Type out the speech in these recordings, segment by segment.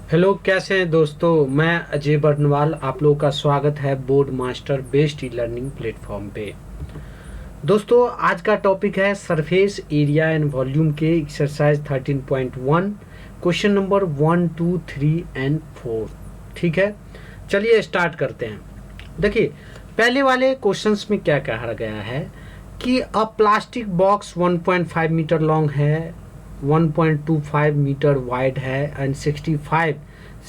Hello, कैसे हैं दोस्तों। मैं अजय बर्नवाल, आप लोगों का स्वागत है board master based e learning platform पे। दोस्तों, आज का टॉपिक है सरफेस एरिया एंड वॉल्यूम के एक्सरसाइज 13.1 क्वेश्चन नंबर 1, 2, 3 एंड 4। ठीक है, चलिए स्टार्ट करते हैं। देखिए, पहले वाले क्वेश्चंस में क्या कहा गया है कि a plastic box 1.5 metre long है, 1.25 मीटर वाइड है एंड 65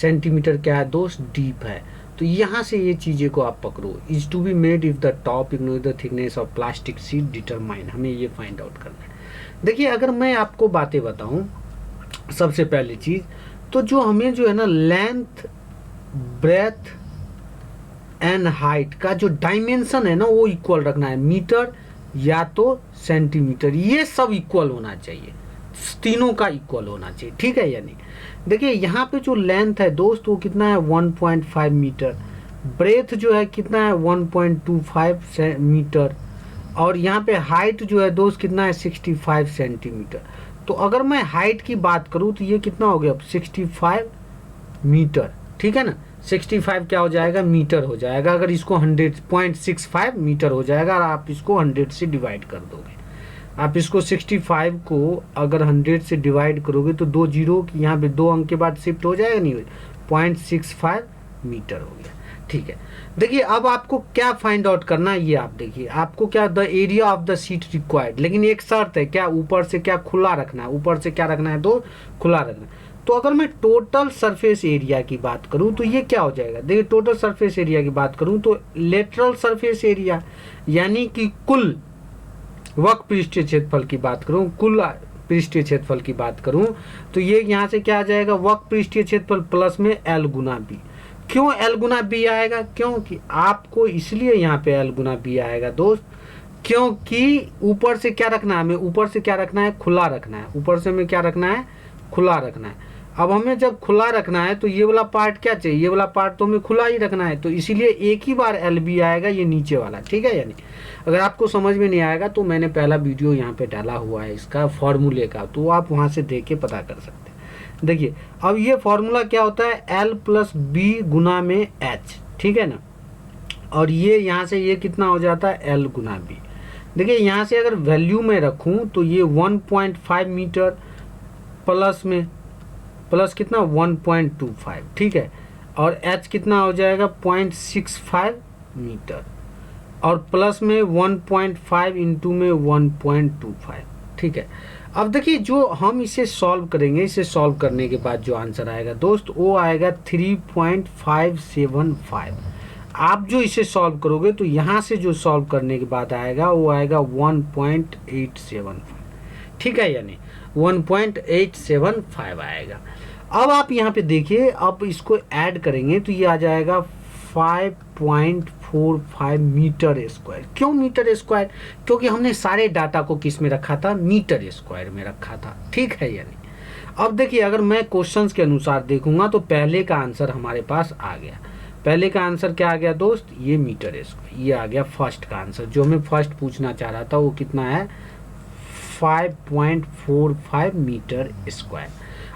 सेंटीमीटर क्या है दोस्त, डीप है। तो यहाँ से ये चीज़ें को आप पकड़ो। Is to be made if the top ignore the thickness of plastic sheet determine, हमें ये फाइंड आउट करना है। देखिए, अगर मैं आपको बातें बताऊं, सबसे पहली चीज़ तो जो हमें जो है ना लेंथ, ब्रेथ एंड हाइट का जो डायमेंशन है ना वो इक्वल रखना है। मीटर या तो सेंटीमीटर, ये सब इक्वल होना चाहिए, तीनों का इक्वल होना चाहिए। ठीक है या नहीं। देखिए, यहाँ पे जो लेंथ है दोस्त वो कितना है 1.5 मीटर, ब्रेथ जो है कितना है 1.25 मीटर, और यहाँ पे हाइट जो है दोस्त कितना है 65 सेंटीमीटर। तो अगर मैं हाइट की बात करूँ तो ये कितना हो गया 65 मीटर। ठीक है ना, 65 क्या हो जाएगा, मीटर हो जाएगा। अगर इसको 100.65 मीटर हो जाएगा और आप इसको 100 से डिवाइड कर दोगे। आप इसको 65 को अगर 100 से डिवाइड करोगे तो दो जीरो की यहाँ पे 2 अंक के बाद शिफ्ट हो जाएगा, नहीं 0.65 मीटर हो गया। ठीक है, देखिए अब आपको क्या फाइंड आउट करना है ये आप देखिए। आपको क्या, the area of the seat required, लेकिन एक शर्त है, क्या ऊपर से क्या खुला रखना है, ऊपर से क्या रखना है तो खुला रखना है। तो अगर मैं टोटल सरफेस एरिया की बात करूं तो ये क्या हो जाएगा, देखिए टोटल सरफेस एरिया की बात करूं तो लेटरल सरफेस एरिया यानी कि कुल वक्र पृष्ठीय क्षेत्रफल की बात करूं, कुल पृष्ठीय क्षेत्रफल की बात करूं तो ये यहाँ से क्या आ जाएगा, वक्र पृष्ठीय क्षेत्रफल प्लस में एल गुना बी। क्यों एल गुना बी आएगा, क्योंकि आपको इसलिए यहाँ पे एल गुना बी आएगा दोस्त, क्योंकि ऊपर से क्या रखना है हमें, ऊपर से क्या रखना है, खुला रखना है। ऊपर से हमें क्या रखना है, खुला रखना है। अब हमें जब खुला रखना है तो ये वाला पार्ट क्या चाहिए, ये वाला पार्ट तो हमें खुला ही रखना है, तो इसीलिए एक ही बार एल बी आएगा, ये नीचे वाला। ठीक है, यानी अगर आपको समझ में नहीं आएगा तो मैंने पहला वीडियो यहाँ पे डाला हुआ है इसका फॉर्मूले का, तो आप वहाँ से देख के पता कर सकते हैं। देखिए, अब ये फॉर्मूला क्या होता है, एल प्लस बी गुना में एच। ठीक है ना, और ये यहाँ से ये कितना हो जाता है एल गुना बी। देखिए, यहाँ से अगर वैल्यू में रखूँ तो ये 1.5 मीटर प्लस में प्लस कितना 1.25। ठीक है, और h कितना हो जाएगा 0.65 मीटर, और प्लस में 1.5 इंटू में 1.25। ठीक है, अब देखिए जो हम इसे सॉल्व करेंगे, इसे सॉल्व करने के बाद जो आंसर आएगा दोस्त वो आएगा 3.575। आप जो इसे सॉल्व करोगे तो यहाँ से जो सॉल्व करने के बाद आएगा वो आएगा 1.875। ठीक है, यानी 1.875 आएगा। अब आप यहाँ पे देखिए, अब इसको ऐड करेंगे तो ये आ जाएगा 5.45 मीटर स्क्वायर। क्यों मीटर स्क्वायर, क्योंकि हमने सारे डाटा को किस में रखा था, मीटर स्क्वायर में रखा था। ठीक है, यानी अब देखिए अगर मैं क्वेश्चंस के अनुसार देखूंगा तो पहले का आंसर हमारे पास आ गया। पहले का आंसर क्या आ गया दोस्त, ये मीटर स्क्वायर, ये आ गया फर्स्ट का आंसर। जो हमें फर्स्ट पूछना चाह रहा था वो कितना है 5.45 मीटर स्क्वायर।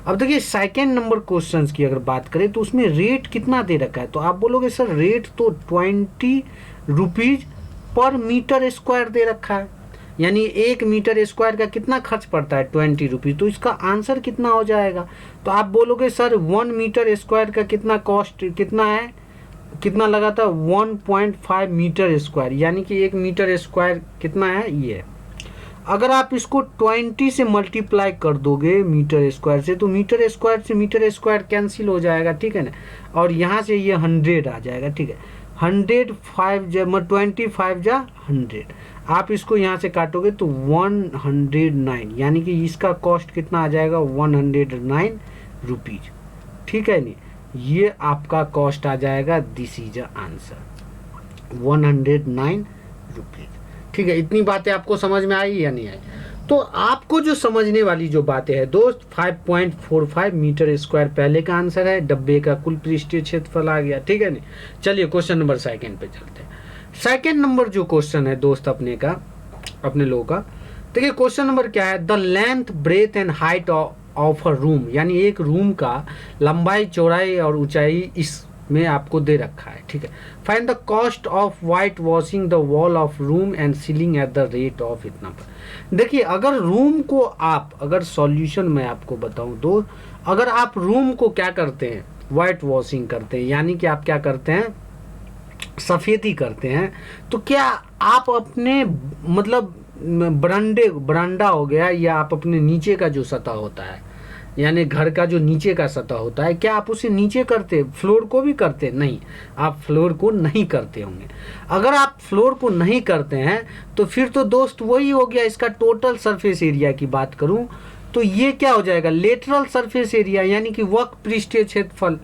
अब देखिए सेकेंड नंबर क्वेश्चंस की अगर बात करें तो उसमें रेट कितना दे रखा है, तो आप बोलोगे सर रेट तो 20 रुपीज पर मीटर स्क्वायर दे रखा है, यानी 1 मीटर स्क्वायर का कितना खर्च पड़ता है 20 रुपीज। तो इसका आंसर कितना हो जाएगा, तो आप बोलोगे सर 1 मीटर स्क्वायर का कितना कॉस्ट कितना है, कितना लगा था 1.5 मीटर स्क्वायर, यानी कि 1 मीटर स्क्वायर कितना है ये। अगर आप इसको 20 से मल्टीप्लाई कर दोगे मीटर स्क्वायर से तो मीटर स्क्वायर कैंसिल हो जाएगा। ठीक है ना, और यहाँ से ये 100 आ जाएगा। ठीक है, 25 जा 100, आप इसको यहाँ से काटोगे तो 109, यानी कि इसका कॉस्ट कितना आ जाएगा 109 रुपीज। ठीक है, नहीं ये आपका कॉस्ट आ जाएगा, दिस इज आंसर 109 रुपीज। ठीक है, इतनी बातें आपको समझ में आई या नहीं आई। तो आपको जो समझने वाली जो बातें हैं दोस्त, 5.45 मीटर स्क्वायर पहले का आंसर है, डब्बे का कुल पृष्ठीय क्षेत्रफल आ गया। ठीक है नहीं, चलिए क्वेश्चन नंबर सेकंड पे चलते हैं। सेकंड नंबर जो क्वेश्चन है दोस्त अपने लोगों का, देखिए क्वेश्चन नंबर क्या है, the length breadth and height of a room, यानी एक रूम का लंबाई चौड़ाई और ऊंचाई इसमें आपको दे रखा है, ठीक है। Find the cost of white washing the wall of room and ceiling eight the rate of इतना पर। देखिए अगर रूम को आप, अगर सॉल्यूशन मैं आपको बताऊं तो, अगर आप रूम को क्या करते हैं, वाइट वॉशिंग करते हैं, यानी कि आप क्या करते हैं, सफ़ेदी करते हैं, तो क्या आप अपने मतलब बरांडा हो गया, या आप अपने नीचे का जो सतह होता है, यानी घर का जो नीचे का सतह होता है, क्या आप उसे नीचे करते, फ्लोर को भी करते? नहीं, आप फ्लोर को नहीं करते होंगे। अगर आप फ्लोर को नहीं करते हैं तो फिर तो दोस्त वही हो गया, इसका टोटल सरफेस एरिया की बात करूं तो ये क्या हो जाएगा, लेटरल सरफेस एरिया, यानी कि वक्र पृष्ठीय क्षेत्रफल,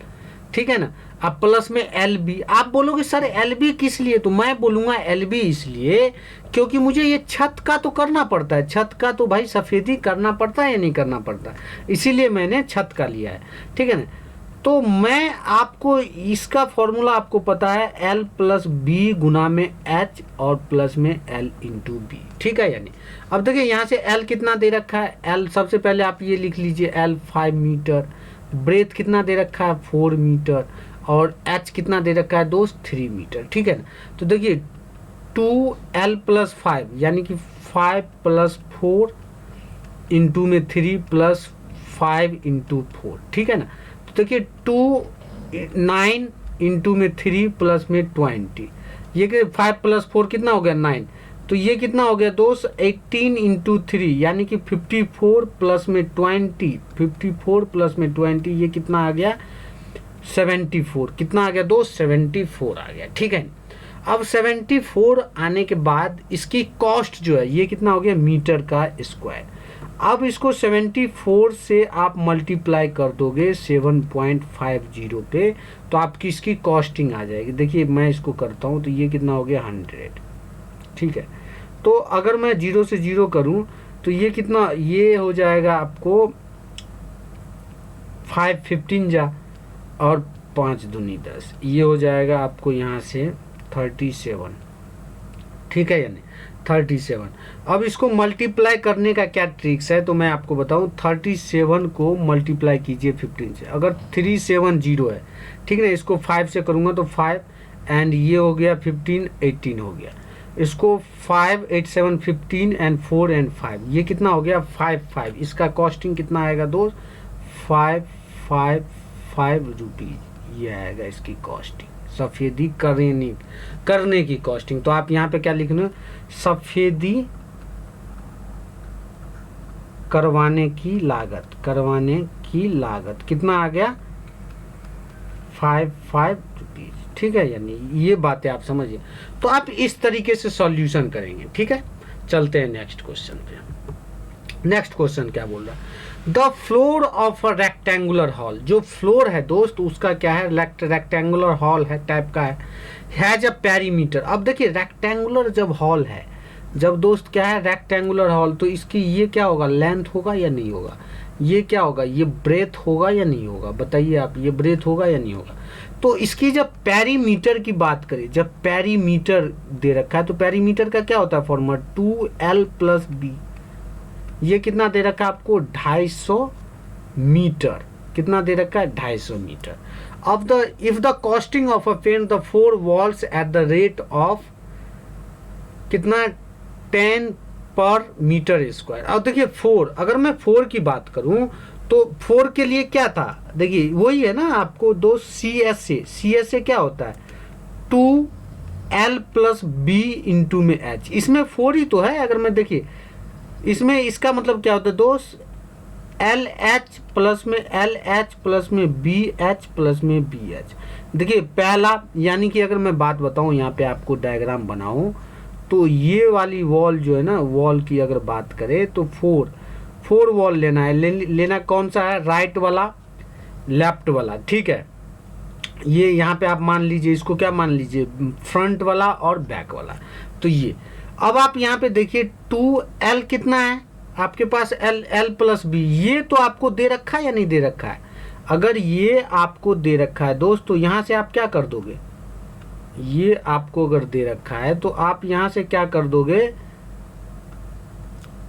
ठीक है ना। अब प्लस में एल बी, आप बोलोगे सर एल बी किस लिए, तो मैं बोलूँगा एल बी इसलिए क्योंकि मुझे ये छत का तो करना पड़ता है, छत का तो भाई सफ़ेदी करना पड़ता है या नहीं करना पड़ता, इसीलिए मैंने छत का लिया है, ठीक है ना। तो मैं आपको इसका फॉर्मूला आपको पता है, एल प्लस बी गुना में एच और प्लस में एल इंटू बी, ठीक है। यानी अब देखिए यहाँ से एल कितना दे रखा है, एल सबसे पहले आप ये लिख लीजिए, एल 5 मीटर, ब्रेथ कितना दे रखा है 4 मीटर, और एच कितना दे रखा है दोस्त 3 मीटर, ठीक है ना। तो देखिए 2l प्लस 5 यानी कि 5 प्लस 4 इंटू में 3 प्लस 5 इंटू 4, ठीक है ना। तो देखिए 9 इंटू में 3 प्लस में 20, ये कि 5 प्लस 4 कितना हो गया 9, तो ये कितना हो गया दोस्त 18 इंटू 3 यानी कि 54 प्लस में 20, 54 प्लस में 20 ये कितना आ गया 74, कितना आ गया दोस्त 74 आ गया, ठीक है। अब 74 आने के बाद इसकी कॉस्ट जो है ये कितना हो गया मीटर का स्क्वायर। अब इसको 74 से आप मल्टीप्लाई कर दोगे 7.50 पे, तो आपकी इसकी कॉस्टिंग आ जाएगी। देखिए मैं इसको करता हूँ तो ये कितना हो गया 100, ठीक है। तो अगर मैं 0 से 0 करूँ तो ये कितना, ये हो जाएगा आपको 515 जा और 5 दूनी 10, ये हो जाएगा आपको यहाँ से 37, ठीक है, यानी 37। अब इसको मल्टीप्लाई करने का क्या ट्रिक्स है तो मैं आपको बताऊं, 37 को मल्टीप्लाई कीजिए 15 से, अगर 370 है, ठीक है ना, इसको 5 से करूंगा तो 5 एंड ये हो गया 15, 18 हो गया, इसको 5 8 7 15 एंड 4 एंड 5, ये कितना हो गया 5 इसका कॉस्टिंग कितना आएगा दोस्त 5 रुपीज़, ये आएगा इसकी कॉस्टिंग, सफ़ेदी करने की कॉस्टिंग। तो आप यहाँ पे क्या लिखना, सफ़ेदी करवाने की लागत कितना आ गया 5 रुपीज़, ठीक है। यानी ये बातें आप समझिए, तो आप इस तरीके से सॉल्यूशन करेंगे, ठीक है। चलते हैं नेक्स्ट क्वेश्चन पे। नेक्स्ट क्वेश्चन क्या बोल रहा है, the floor of a rectangular hall, जो फ्लोर है दोस्त उसका क्या है, रेक्टेंगुलर हॉल है टाइप का है जब पेरीमीटर। अब देखिए रेक्टेंगुलर जब हॉल है, जब दोस्त क्या है रेक्टेंगुलर हॉल, तो इसकी ये क्या होगा, लेंथ होगा या नहीं होगा, ये क्या होगा, ये ब्रेथ होगा या नहीं होगा, बताइए आप, ये ब्रेथ होगा या नहीं होगा। तो इसकी जब पेरीमीटर की बात करें, जब पेरीमीटर दे रखा है तो पेरीमीटर का क्या होता है फॉर्मूला 2l प्लस बी, ये कितना दे रखा है आपको 250 मीटर, कितना दे रखा है 250 मीटर। अब the if the costing of a paint the 4 walls at the rate of कितना 10 पर मीटर स्क्वायर। अब देखिए 4, अगर मैं 4 की बात करूं तो 4 के लिए क्या था, देखिए वही है ना आपको दो CSA क्या होता है 2l प्लस बी इंटू में h, इसमें 4 ही तो है। अगर मैं देखिए इसमें इसका मतलब क्या होता है दोस्त LH प्लस में LH प्लस में BH प्लस में BH। देखिए पहला, यानी कि अगर मैं बात बताऊं यहाँ पे आपको डायग्राम बनाऊं तो ये वाली वॉल जो है ना, वॉल की अगर बात करें तो 4 वॉल लेना है, लेना कौन सा है, राइट वाला लेफ्ट वाला, ठीक है। ये यहाँ पे आप मान लीजिए, इसको क्या मान लीजिए फ्रंट वाला और बैक वाला, तो ये। अब आप यहाँ पे देखिए 2l कितना है आपके पास, l प्लस बी, ये तो आपको दे रखा है या नहीं दे रखा है। अगर ये आपको दे रखा है दोस्त तो यहाँ से आप क्या कर दोगे, ये आपको अगर दे रखा है तो आप यहाँ से क्या कर दोगे,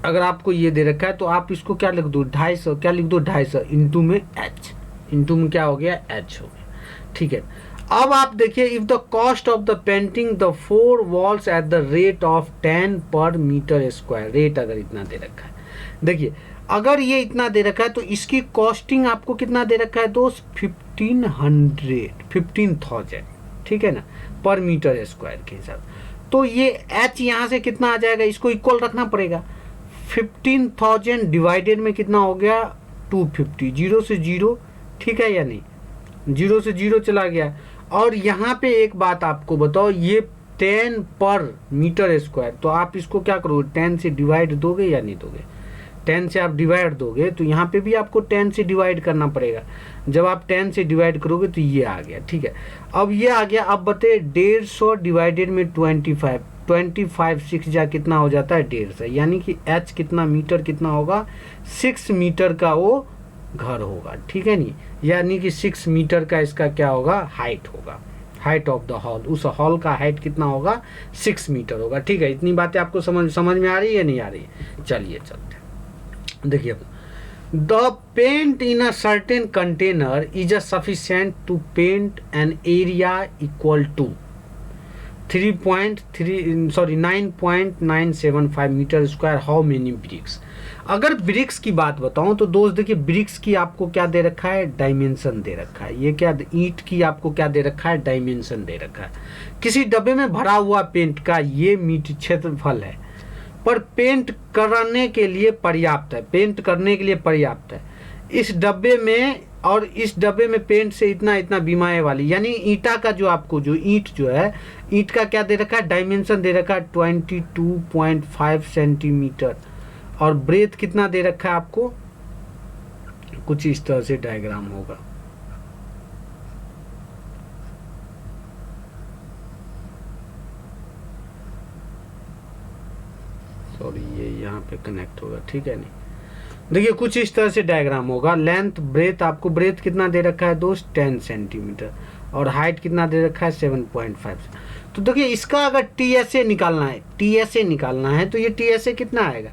अगर आपको ये दे रखा है तो आप इसको क्या लिख दो, 250, क्या लिख दो 250 इंटू में h, इंटू में क्या हो गया h हो गया, ठीक है। अब आप देखिए, if the cost of the painting the 4 walls at the rate of 10 पर मीटर स्क्वायर, रेट अगर इतना दे रखा है, देखिए अगर ये इतना दे रखा है तो इसकी कॉस्टिंग आपको कितना दे रखा है दोस्त, 15,000, ठीक है ना, पर मीटर स्क्वायर के हिसाब। तो ये h यहाँ से कितना आ जाएगा, इसको इक्वल रखना पड़ेगा, 15,000 डिवाइडेड में कितना हो गया 250, 0 से 0, ठीक है या नहीं, 0 से 0 चला गया। और यहाँ पे एक बात आपको बताओ, ये 10 पर मीटर स्क्वायर, तो आप इसको क्या करोगे, 10 से डिवाइड दोगे या नहीं दोगे, 10 से आप डिवाइड दोगे तो यहाँ पे भी आपको 10 से डिवाइड करना पड़ेगा। जब आप 10 से डिवाइड करोगे तो ये आ गया, ठीक है। अब ये आ गया, अब बताइए 150 डिवाइडेड में 25 6 जा कितना हो जाता है 150, यानी कि h कितना मीटर कितना होगा, 6 मीटर का वो घर होगा, ठीक है नहीं, यानी कि 6 मीटर का इसका क्या होगा, हाइट होगा, हाइट ऑफ द हॉल, उस हॉल का हाइट कितना होगा 6 मीटर होगा, ठीक है। इतनी बातें आपको समझ में आ रही है नहीं आ रही है, चलिए चलते हैं। देखिए, the paint in a certain container is a sufficient to paint an area equal to 9.975 metre square, how many bricks. अगर ब्रिक्स की बात बताऊं तो दोस्त देखिए, ब्रिक्स की आपको क्या दे रखा है, डायमेंशन दे रखा है, ये क्या ईंट की आपको क्या दे रखा है, डायमेंशन दे रखा है। किसी डब्बे में भरा हुआ पेंट का ये मीटर क्षेत्रफल है, पर पेंट करने के लिए पर्याप्त है, पेंट करने के लिए पर्याप्त है इस डब्बे में, और इस डब्बे में पेंट से इतना इतना बीमाए वाली, यानी ईंटा का जो आपको जो ईंट जो है, ईंट का क्या दे रखा है, डायमेंशन दे रखा है 22.5 सेंटीमीटर, और ब्रेथ कितना दे रखा है आपको, कुछ इस तरह से डायग्राम होगा, सॉरी ये यहाँ पे कनेक्ट होगा, ठीक है नहीं, देखिए कुछ इस तरह से डायग्राम होगा। लेंथ ब्रेथ, आपको ब्रेथ कितना दे रखा है दोस्त 10 सेंटीमीटर, और हाइट कितना दे रखा है 7.5। तो देखिए इसका अगर TSA निकालना है, TSA निकालना है तो ये TSA कितना आएगा,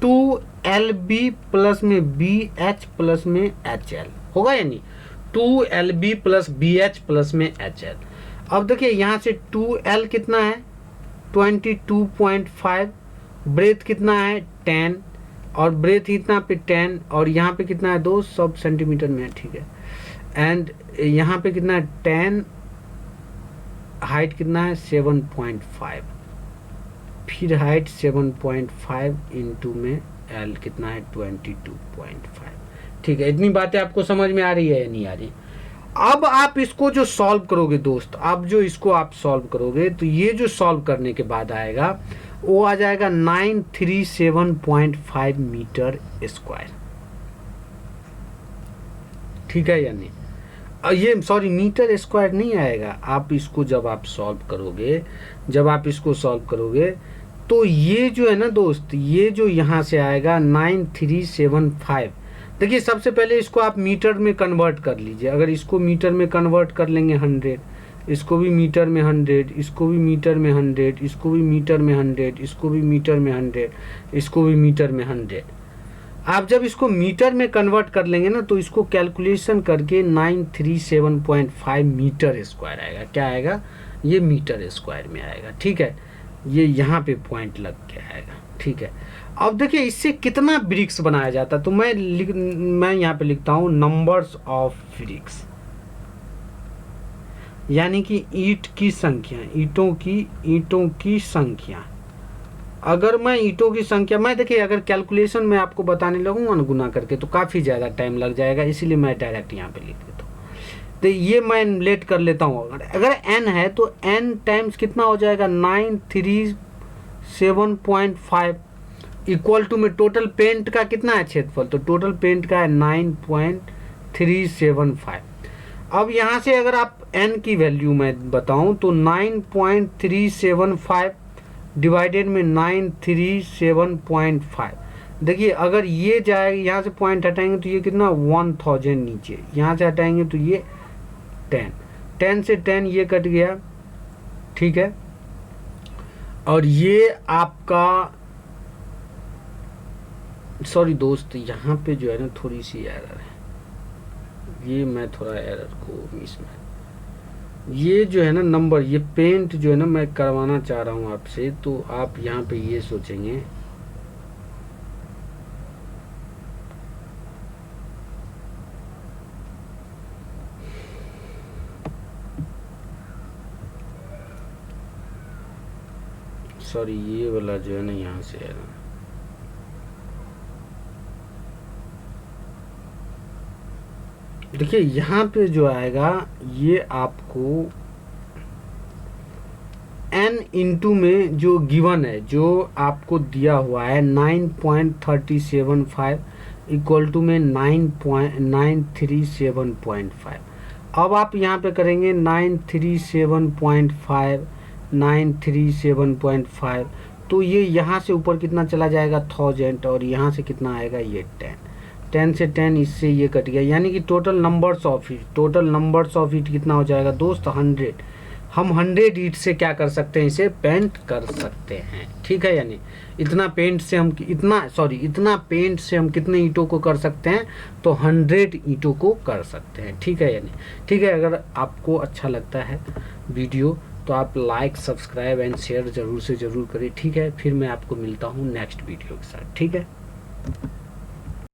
2LB प्लस में BH प्लस में HL होगा, यानी 2LB प्लस BH प्लस में HL। अब देखिए यहाँ से 2L कितना है 22.5, ब्रेथ कितना है 10, और ब्रेथ इतना पे 10, और यहाँ पे कितना है 2 सब सेंटीमीटर में है, ठीक है। एंड यहाँ पे कितना है 10, हाइट कितना है 7.5, फिर हाइट 7.5 इंटू में L कितना है 22.5, ठीक है। इतनी बातें आपको समझ में आ रही है या नहीं आ रही। अब आप इसको जो सॉल्व करोगे दोस्त, अब जो इसको आप सॉल्व करोगे तो ये जो सॉल्व करने के बाद आएगा वो आ जाएगा 937.5 मीटर स्क्वायर, ठीक है या नहीं। ये सॉरी मीटर स्क्वायर नहीं आएगा, आप इसको जब आप सॉल्व करोगे, जब आप इसको सॉल्व करोगे तो ये जो है ना दोस्त, ये जो यहाँ से आएगा 9375। देखिए सबसे पहले इसको आप मीटर में कन्वर्ट कर लीजिए, अगर इसको मीटर में कन्वर्ट कर लेंगे 100, इसको भी मीटर में 100, इसको भी मीटर में 100, इसको भी मीटर में 100, इसको भी मीटर में 100, इसको भी मीटर में 100। आप जब इसको मीटर में कन्वर्ट कर लेंगे ना तो इसको कैलकुलेशन करके 937.5 मीटर स्क्वायर आएगा, क्या आएगा, ये मीटर स्क्वायर में आएगा, ठीक है। ये यहाँ पे पॉइंट लग के आएगा, ठीक है। अब देखिए इससे कितना ब्रिक्स बनाया जाता है, तो मैं यहाँ पे लिखता हूँ नंबर्स ऑफ ब्रिक्स, यानी कि ईंट की संख्या, ईंटों की संख्या। अगर मैं ईंटों की संख्या, मैं देखिए अगर कैलकुलेशन में आपको बताने लगूंगा ना गुना करके तो काफ़ी ज़्यादा टाइम लग जाएगा, इसीलिए मैं डायरेक्ट यहाँ पे लिख देता हूँ। तो ये मैं लेट कर लेता हूँ, अगर n है तो n टाइम्स कितना हो जाएगा 937.5 इक्वल टू में टोटल पेंट का कितना है क्षेत्रफल, तो टोटल पेंट का है 9.375। अब यहाँ से अगर आप n की वैल्यू मैं बताऊँ तो 9.375 डिवाइडेड में 937.5, देखिए अगर ये जाएगा, यहाँ से पॉइंट हटाएंगे तो ये कितना 1000 नीचे, यहाँ से हटाएंगे तो ये 10 से 10 ये कट गया, ठीक है। और ये आपका सॉरी दोस्त, यहाँ पे जो है ना थोड़ी सी एरर है, ये मैं थोड़ा एरर को मिस में, ये जो है ना नंबर, ये पेंट जो है ना मैं करवाना चाह रहा हूँ आपसे, तो आप यहाँ पे ये सोचेंगे सॉरी, ये वाला जो है ना यहाँ से है ना, देखिए यहाँ पे जो आएगा ये आपको n इंटू में जो गिवन है, जो आपको दिया हुआ है 9.375 इक्वल टू में 9.937.5। अब आप यहाँ पे करेंगे 937.5, 937.5, तो ये यहाँ से ऊपर कितना चला जाएगा 1000, और यहाँ से कितना आएगा ये 10 से 10, इससे ये कट गया, यानी कि टोटल नंबर्स ऑफ ईट कितना हो जाएगा दोस्त 100। हम 100 ईट से क्या कर सकते हैं, इसे पेंट कर सकते हैं, ठीक है। यानी इतना पेंट से हम कितने ईंटों को कर सकते हैं, तो 100 ईंटों को कर सकते हैं, ठीक है। यानी ठीक है, अगर आपको अच्छा लगता है वीडियो तो आप लाइक, सब्सक्राइब एंड शेयर ज़रूर से ज़रूर करें, ठीक है। फिर मैं आपको मिलता हूँ नेक्स्ट वीडियो के साथ, ठीक है।